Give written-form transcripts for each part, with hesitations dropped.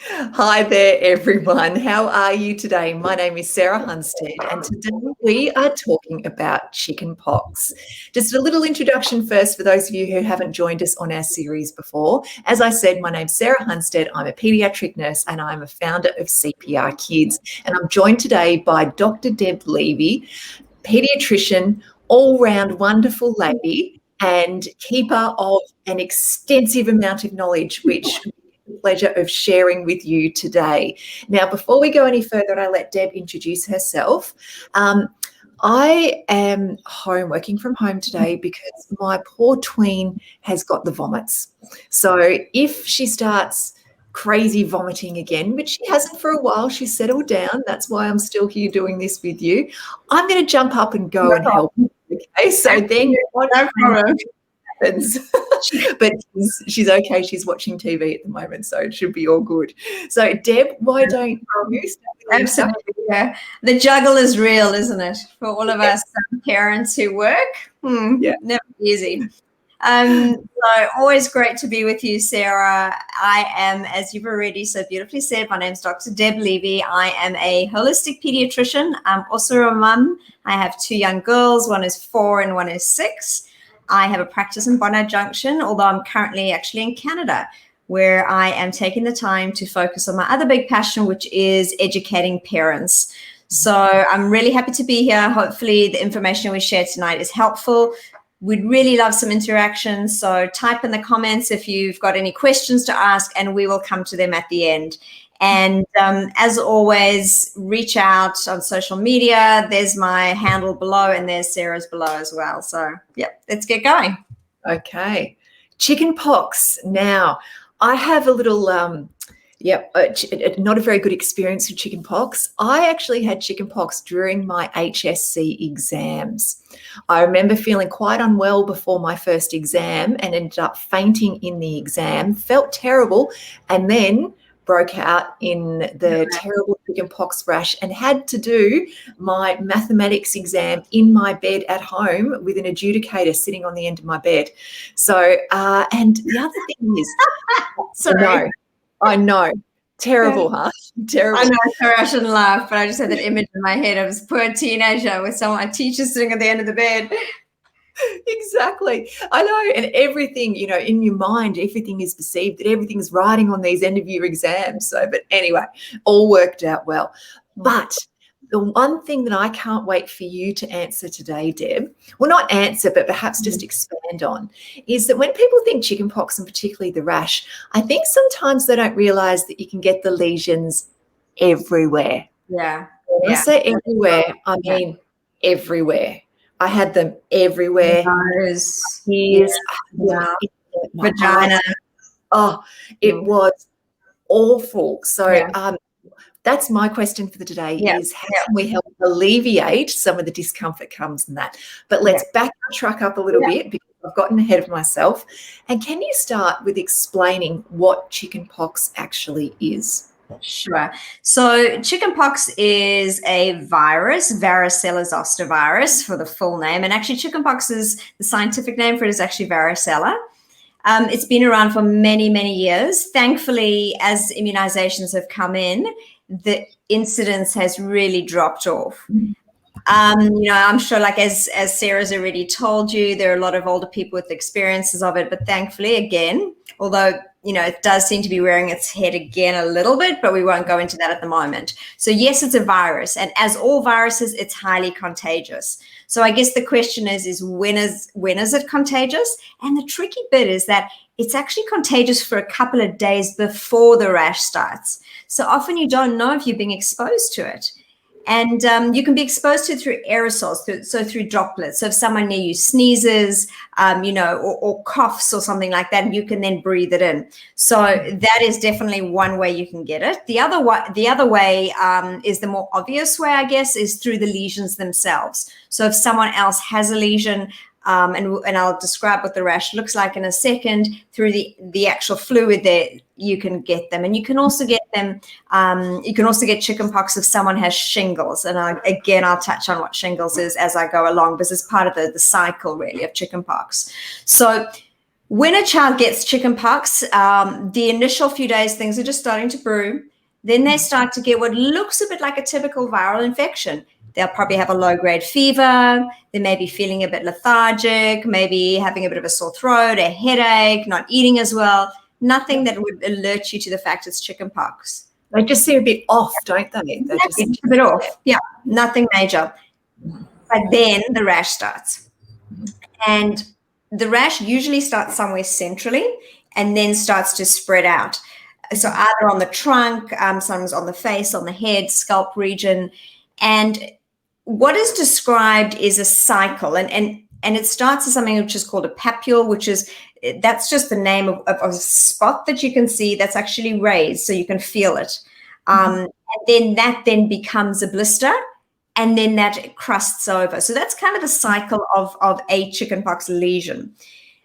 Hi there, everyone. How are you today? My name is Sarah Hunstead, and today we are talking about chickenpox. Just a little introduction first for those of you who haven't joined us on our series before. As I said, my name's Sarah Hunstead. I'm a paediatric nurse and I'm a founder of CPR Kids. And I'm joined today by Dr. Deb Levy, paediatrician, all-round wonderful lady, and keeper of an extensive amount of knowledge, which pleasure of sharing with you today. Now, before we go any further and I let Deb introduce herself, I am working from home today because my poor tween has got the vomits. So if she starts crazy vomiting again, which she hasn't for a while, she's settled down. That's why I'm still here doing this with you. I'm going to jump up and go and help. Okay, so then no problem. But she's okay. She's watching TV at the moment, so it should be all good. So, Deb, why don't you start? Absolutely, yeah. The juggle is real, isn't it? For all of us parents who work, never easy. So always great to be with you, Sarah. I am, as you've already so beautifully said, my name's Dr. Deb Levy. I am a holistic pediatrician. I'm also a mum. I have two young girls. One is 4 and one is 6. I have a practice in Bondi Junction, although I'm currently actually in Canada, where I am taking the time to focus on my other big passion, which is educating parents. So I'm really happy to be here. Hopefully the information we share tonight is helpful. We'd really love some interaction. So type in the comments if you've got any questions to ask, and we will come to them at the end. And as always, reach out on social media. There's my handle below and there's Sarah's below as well. So, let's get going. Okay. Chickenpox. Now, I have a little, not a very good experience with chickenpox. I actually had chickenpox during my HSC exams. I remember feeling quite unwell before my first exam and ended up fainting in the exam, felt terrible, and then broke out in the terrible chickenpox rash and had to do my mathematics exam in my bed at home with an adjudicator sitting on the end of my bed. So, and the other thing is, sorry, I know. Terrible, huh? Terrible. I know, sorry, I shouldn't laugh, but I just had that image in my head of this poor teenager with a teacher sitting at the end of the bed. Exactly. I know. And everything, in your mind, everything is perceived, that everything's riding on these end of year exams. So, but anyway, all worked out well. But the one thing that I can't wait for you to answer today, Deb, well, not answer, but perhaps just expand on, is that when people think chickenpox and particularly the rash, I think sometimes they don't realise that you can get the lesions everywhere. Yeah. When I say everywhere, I mean everywhere. I had them everywhere. Nose, ears, vagina. Oh, it was awful. So that's my question for today is how can we help alleviate some of the discomfort comes from that? But let's back the truck up a little bit because I've gotten ahead of myself. And can you start with explaining what chickenpox actually is? Sure. So chickenpox is a virus, varicella zoster virus for the full name. And actually chickenpox is the scientific name for it is actually varicella. It's been around for many, many years. Thankfully, as immunizations have come in, the incidence has really dropped off. I'm sure as Sarah's already told you, there are a lot of older people with experiences of it, but thankfully, again, although it does seem to be rearing its head again a little bit, but we won't go into that at the moment. So yes, it's a virus, and as all viruses, it's highly contagious. So I guess the question is when is it contagious? And the tricky bit is that it's actually contagious for a couple of days before the rash starts. So often you don't know if you're being exposed to it. And you can be exposed to it through aerosols, through droplets. So if someone near you sneezes, or coughs or something like that, you can then breathe it in. So that is definitely one way you can get it. The other way is the more obvious way, I guess, is through the lesions themselves. So if someone else has a lesion, and I'll describe what the rash looks like in a second, through the actual fluid there, you can get them. And you can also get them, you can also get chickenpox if someone has shingles. And I'll touch on what shingles is as I go along, because it's part of the cycle really of chickenpox. So When a child gets chickenpox, the initial few days, things are just starting to brew. Then they start to get what looks a bit like a typical viral infection. They'll probably have a low-grade fever. They may be feeling a bit lethargic, maybe having a bit of a sore throat, a headache, not eating as well. Nothing that would alert you to the fact it's chickenpox. They just seem a bit off, don't they? They're just a bit off. Yeah, nothing major. But then the rash starts. And the rash usually starts somewhere centrally and then starts to spread out. So either on the trunk, sometimes on the face, on the head, scalp region. And what is described is a cycle. And it starts as something which is called a papule, that's just the name of a spot that you can see that's actually raised, so you can feel it. And then that becomes a blister, and then that crusts over. So that's kind of the cycle of a chickenpox lesion.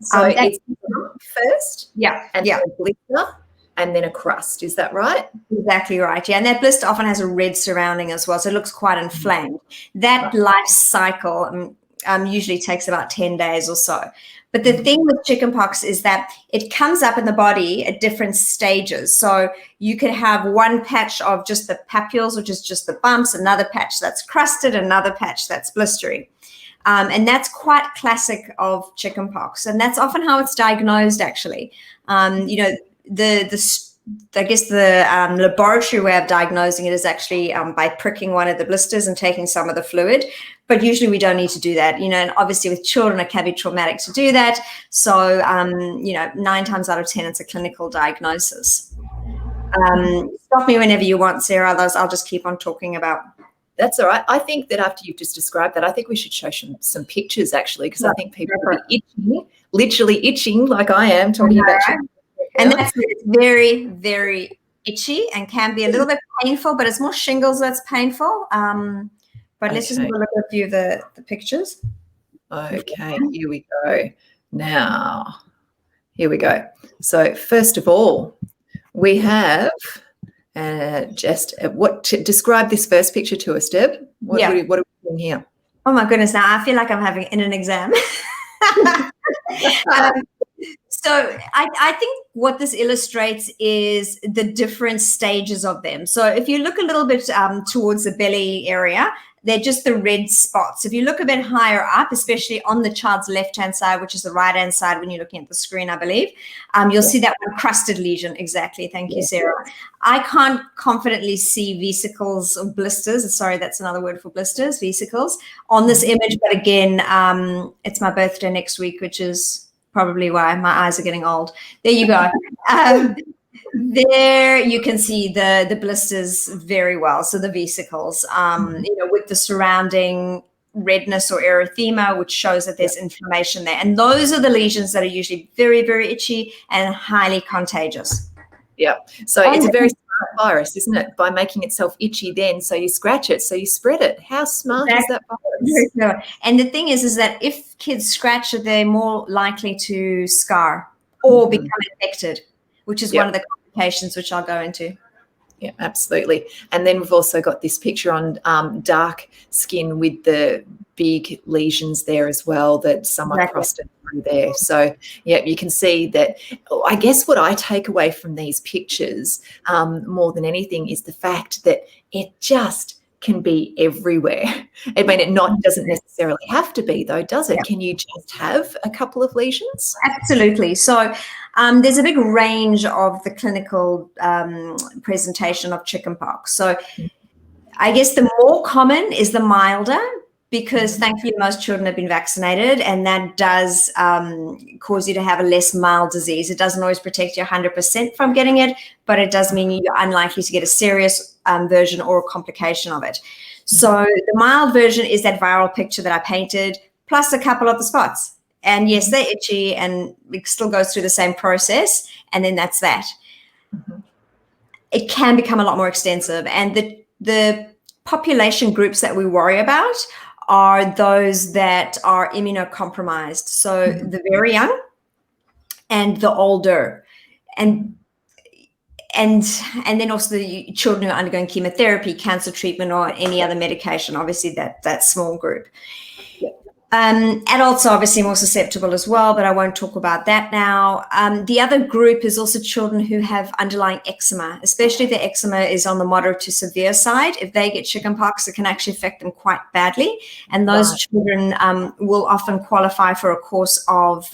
So it's first, and then a blister, and then a crust. Is that right? Exactly right. Yeah, and that blister often has a red surrounding as well, so it looks quite inflamed. That life cycle usually takes about 10 days or so. But the thing with chickenpox is that it comes up in the body at different stages. So you could have one patch of just the papules, which is just the bumps, another patch that's crusted, another patch that's blistery. And that's quite classic of chickenpox. And that's often how it's diagnosed, actually. I guess the laboratory way of diagnosing it is actually by pricking one of the blisters and taking some of the fluid. But usually we don't need to do that, and obviously with children it can be traumatic to do that. So, 9 times out of 10, it's a clinical diagnosis. Stop me whenever you want, Sarah, otherwise I'll just keep on talking about. That's all right. I think that after you've just described that, I think we should show some pictures, actually, because I think people are itching, literally itching like I am talking about chicken. And that's very, very itchy and can be a little bit painful, but it's more shingles that's painful. But let's just have a look at a few of the pictures. Okay, here we go. Now, here we go. So first of all, we have describe this first picture to us, Deb. What are we doing here? Oh my goodness, now I feel like I'm having in an exam. So I think what this illustrates is the different stages of them. So if you look a little bit towards the belly area, they're just the red spots. If you look a bit higher up, especially on the child's left-hand side, which is the right-hand side when you're looking at the screen, I believe, you'll see that one crusted lesion. Exactly. Thank you, Sarah. I can't confidently see vesicles or blisters. Sorry, that's another word for blisters, vesicles, on this image. But again, it's my birthday next week, which is probably why my eyes are getting old. There you go. There you can see the blisters very well. So the vesicles, with the surrounding redness or erythema, which shows that there's inflammation there. And those are the lesions that are usually very, very itchy and highly contagious. Yeah. So it's a very smart virus, isn't it? By making itself itchy then, so you scratch it, so you spread it. How smart is that virus? And the thing is that if kids scratch it, they're more likely to scar or become infected, which is one of the complications which I'll go into. Yeah, absolutely. And then we've also got this picture on dark skin with the big lesions there as well that someone crossed it through there. So, yeah, you can see that. I guess what I take away from these pictures more than anything is the fact that it just can be everywhere. I mean, it doesn't necessarily have to be, though, does it? Yeah. Can you just have a couple of lesions? Absolutely. So there's a big range of the clinical presentation of chickenpox. So I guess the more common is the milder, because thankfully most children have been vaccinated, and that does cause you to have a less mild disease. It doesn't always protect you 100% from getting it, but it does mean you're unlikely to get a serious version or a complication of it. So the mild version is that viral picture that I painted, plus a couple of the spots. And yes, they're itchy, and it still goes through the same process, and then that's that. It can become a lot more extensive, and the population groups that we worry about are those that are immunocompromised. So the very young and the older, and then also the children who are undergoing chemotherapy, cancer treatment, or any other medication, obviously that small group. Adults are obviously more susceptible as well, but I won't talk about that now. The other group is also children who have underlying eczema, especially if the eczema is on the moderate to severe side. If they get chickenpox, it can actually affect them quite badly. And those children will often qualify for a course of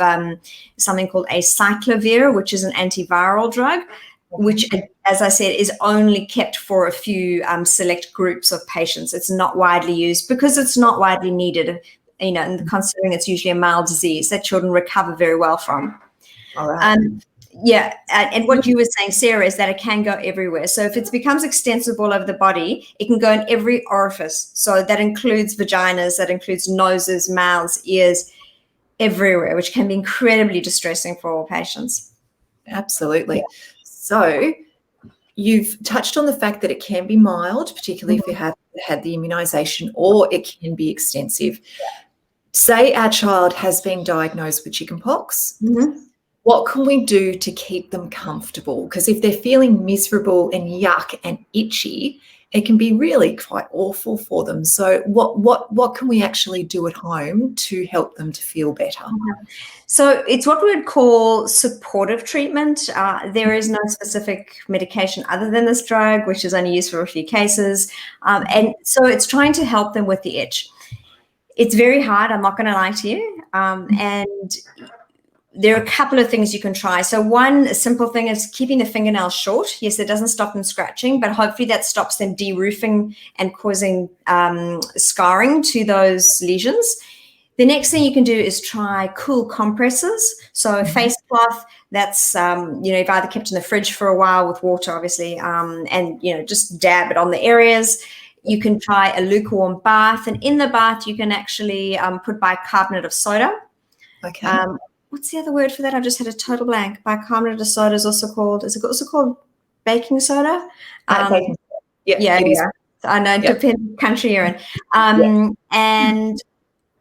something called acyclovir, which is an antiviral drug, which, as I said, is only kept for a few select groups of patients. It's not widely used because it's not widely needed. And considering it's usually a mild disease that children recover very well from. All right. And what you were saying, Sarah, is that it can go everywhere. So if it becomes extensive all over the body, it can go in every orifice. So that includes vaginas, that includes noses, mouths, ears, everywhere, which can be incredibly distressing for all patients. Absolutely. So you've touched on the fact that it can be mild, particularly if you have had the immunisation, or it can be extensive. Say our child has been diagnosed with chickenpox. What can we do to keep them comfortable? Because if they're feeling miserable and yuck and itchy, it can be really quite awful for them. So what can we actually do at home to help them to feel better? So it's what we would call supportive treatment. There is no specific medication other than this drug, which is only used for a few cases. And so it's trying to help them with the itch. It's very hard, I'm not going to lie to you. And there are a couple of things you can try. So one simple thing is keeping the fingernails short. Yes, it doesn't stop them scratching, but hopefully that stops them de-roofing and causing scarring to those lesions. The next thing you can do is try cool compresses. So a face cloth that's, you've either kept in the fridge for a while with water, obviously, and, just dab it on the areas. You can try a lukewarm bath. And in the bath, you can actually put bicarbonate of soda. Okay. What's the other word for that? I've just had a total blank. Bicarbonate of soda is also called baking soda? Yeah. I know, depends on the country you're in. And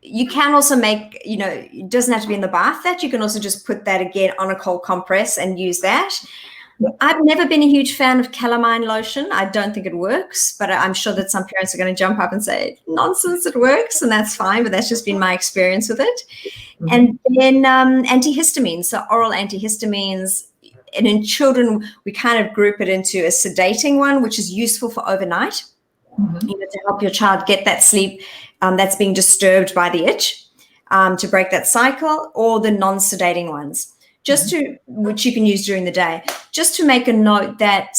you can also make, it doesn't have to be in the bath, that you can also just put that again on a cold compress and use that. I've never been a huge fan of calamine lotion. I don't think it works, but I'm sure that some parents are going to jump up and say, nonsense, it works, and that's fine, but that's just been my experience with it. And then antihistamines, so oral antihistamines. And in children, we kind of group it into a sedating one, which is useful for overnight, to help your child get that sleep that's being disturbed by the itch, to break that cycle, or the non-sedating ones. Which you can use during the day. Just to make a note that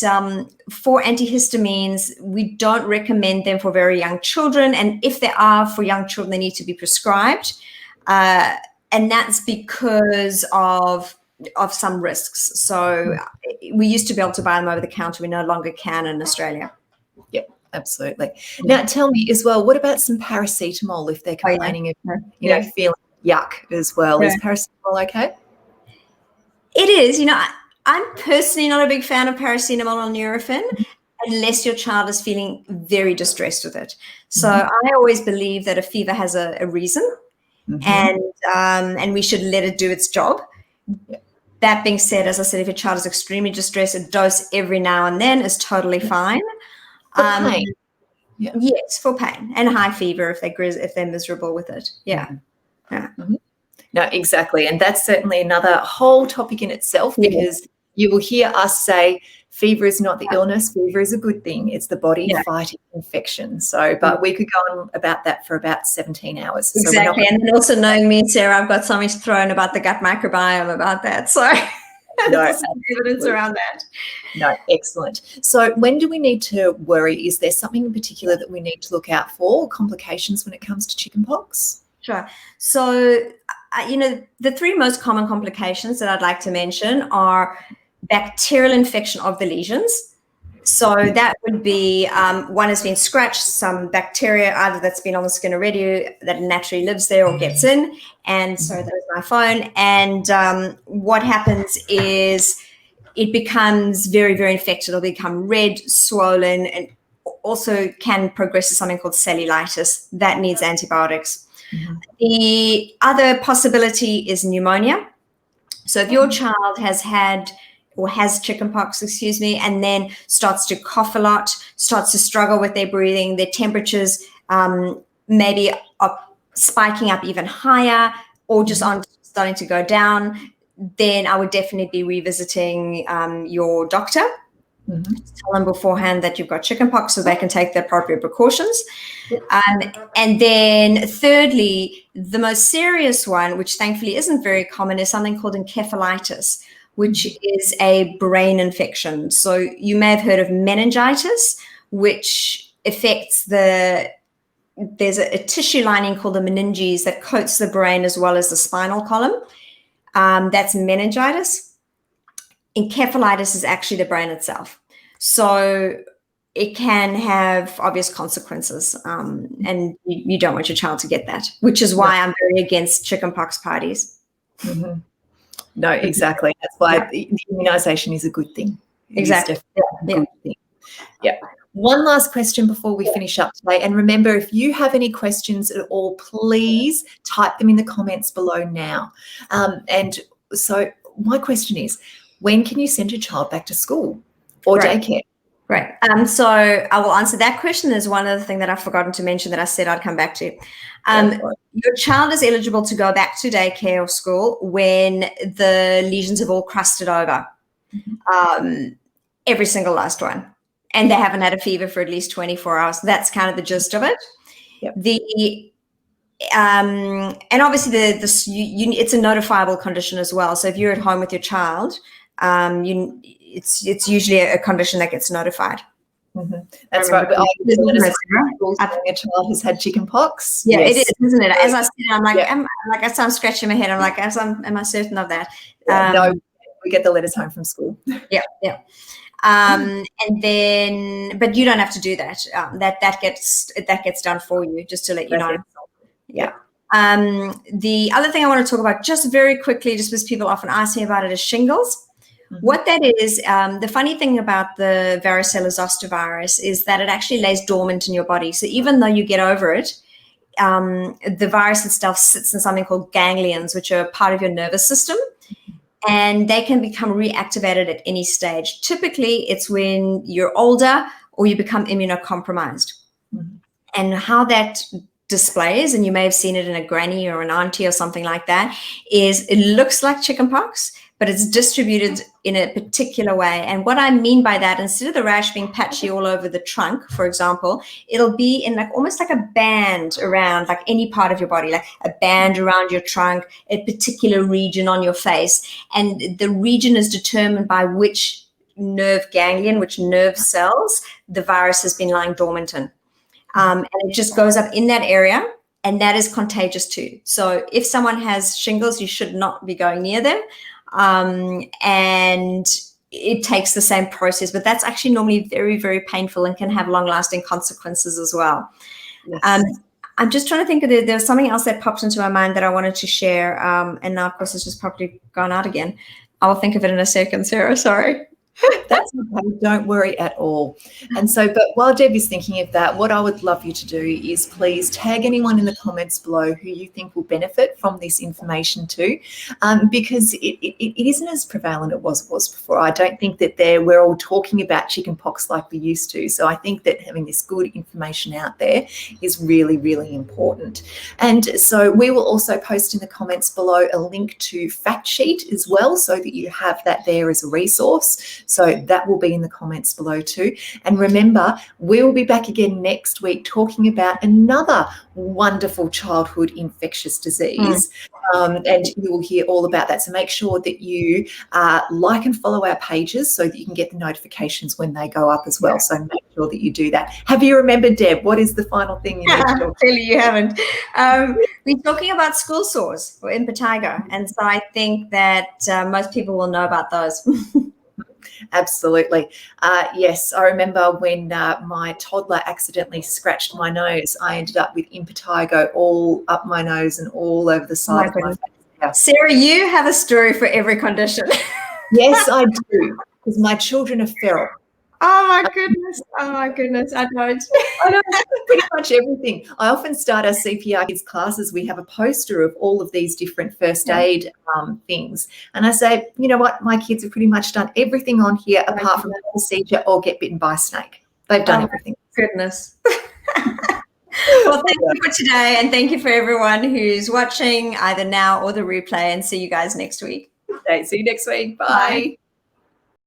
for antihistamines, we don't recommend them for very young children. And if they are for young children, they need to be prescribed. And that's because of some risks. So we used to be able to buy them over the counter. We no longer can in Australia. Yep, absolutely. Now, tell me as well, what about some paracetamol if they're complaining of, feeling yuck as well? Is paracetamol okay? It is. I'm personally not a big fan of paracetamol or Nurofen unless your child is feeling very distressed with it. So I always believe that a fever has a reason, and we should let it do its job. That being said, as I said, if your child is extremely distressed, a dose every now and then is totally fine. For pain. Yes, for pain and high fever if they're miserable with it. No, exactly. And that's certainly another whole topic in itself, because you will hear us say fever is not the illness, fever is a good thing. It's the body fighting infection. So, but we could go on about that for about 17 hours. Exactly. So and also knowing me, Sarah, I've got something thrown about the gut microbiome about that. So there's some evidence around that. No, excellent. So when do we need to worry? Is there something in particular that we need to look out for, complications when it comes to chickenpox? Sure. So, the three most common complications that I'd like to mention are bacterial infection of the lesions. So that would be one has been scratched, some bacteria either that's been on the skin already that naturally lives there or gets in. And sorry, that was my phone. And what happens is it becomes very, very infected. It'll become red, swollen, and also can progress to something called cellulitis. That needs antibiotics. The other possibility is pneumonia. So if your child has chickenpox, and then starts to cough a lot, starts to struggle with their breathing, their temperatures maybe are spiking up even higher or just on starting to go down, then I would definitely be revisiting your doctor. Tell them beforehand that you've got chickenpox so they can take the appropriate precautions. And then thirdly, the most serious one, which thankfully isn't very common, is something called encephalitis, which is a brain infection. So you may have heard of meningitis, which affects there's a tissue lining called the meninges that coats the brain as well as the spinal column. That's meningitis. Encephalitis is actually the brain itself. So it can have obvious consequences, and you don't want your child to get that, which is why I'm very against chickenpox parties. No, exactly. That's why the immunisation is a good thing. Exactly. Good thing. Yeah. One last question before we finish up today. And remember, if you have any questions at all, please type them in the comments below now. And so my question is, when can you send your child back to school or daycare? Right. So I will answer that question. There's one other thing that I've forgotten to mention that I said I'd come back to. Your child is eligible to go back to daycare or school when the lesions have all crusted over, every single last one, and they haven't had a fever for at least 24 hours. That's kind of the gist of it. And obviously it's a notifiable condition as well. So if you're at home with your child, it's usually a condition that gets notified. That's right. But a child has had chickenpox. Yeah, it is, isn't it? As I said, I'm like, as I'm scratching my head, I'm like, am I certain of that? No, we get the letters home from school. Yeah. And then, but you don't have to do that. That gets done for you, just to let you know. Yeah. The other thing I want to talk about just very quickly, just because people often ask me about it, is shingles. What that is, the funny thing about the varicella zoster virus is that it actually lays dormant in your body. So even though you get over it, the virus itself sits in something called ganglions, which are part of your nervous system, and they can become reactivated at any stage. Typically, it's when you're older or you become immunocompromised. And how that displays, and you may have seen it in a granny or an auntie or something like that, is it looks like chickenpox, but it's distributed in a particular way. And what I mean by that, instead of the rash being patchy all over the trunk, for example, it'll be in like almost like a band around like any part of your body, like a band around your trunk, a particular region on your face. And the region is determined by which nerve ganglion, which nerve cells the virus has been lying dormant in. And it just goes up in that area, and that is contagious too. So if someone has shingles, you should not be going near them. And it takes the same process, but that's actually normally very, very painful and can have long-lasting consequences as well. Yes. I'm just trying to think of there's something else that popped into my mind that I wanted to share. And now, of course, it's just probably gone out again. I'll think of it in a second, Sarah. Sorry. That's okay. Don't worry at all. And so, but while Deb is thinking of that, what I would love you to do is please tag anyone in the comments below who you think will benefit from this information too, because it isn't as prevalent as it was before. I don't think that we're all talking about chickenpox like we used to. So I think that having this good information out there is really, really important. And so we will also post in the comments below a link to fact sheet as well, so that you have that there as a resource. So that will be in the comments below too. And remember, we will be back again next week talking about another wonderful childhood infectious disease. And you will hear all about that. So make sure that you like and follow our pages so that you can get the notifications when they go up as well. So make sure that you do that. Have you remembered, Deb, what is the final thing you need to talk Clearly you haven't. We're talking about school sores or impetigo. And so I think that most people will know about those. Absolutely. Yes, I remember when my toddler accidentally scratched my nose, I ended up with impetigo all up my nose and all over the side of my face. Yeah. Sarah, you have a story for every condition. Yes, I do, because my children are feral. Oh my goodness. Oh my goodness. I don't. I know pretty much everything. I often start our CPR kids classes. We have a poster of all of these different first aid things. And I say, you know what? My kids have pretty much done everything on here apart from the procedure or get bitten by a snake. They've done everything. Goodness. Well, thank you for today, and thank you for everyone who's watching either now or the replay, and see you guys next week. Okay, see you next week. Bye. Bye.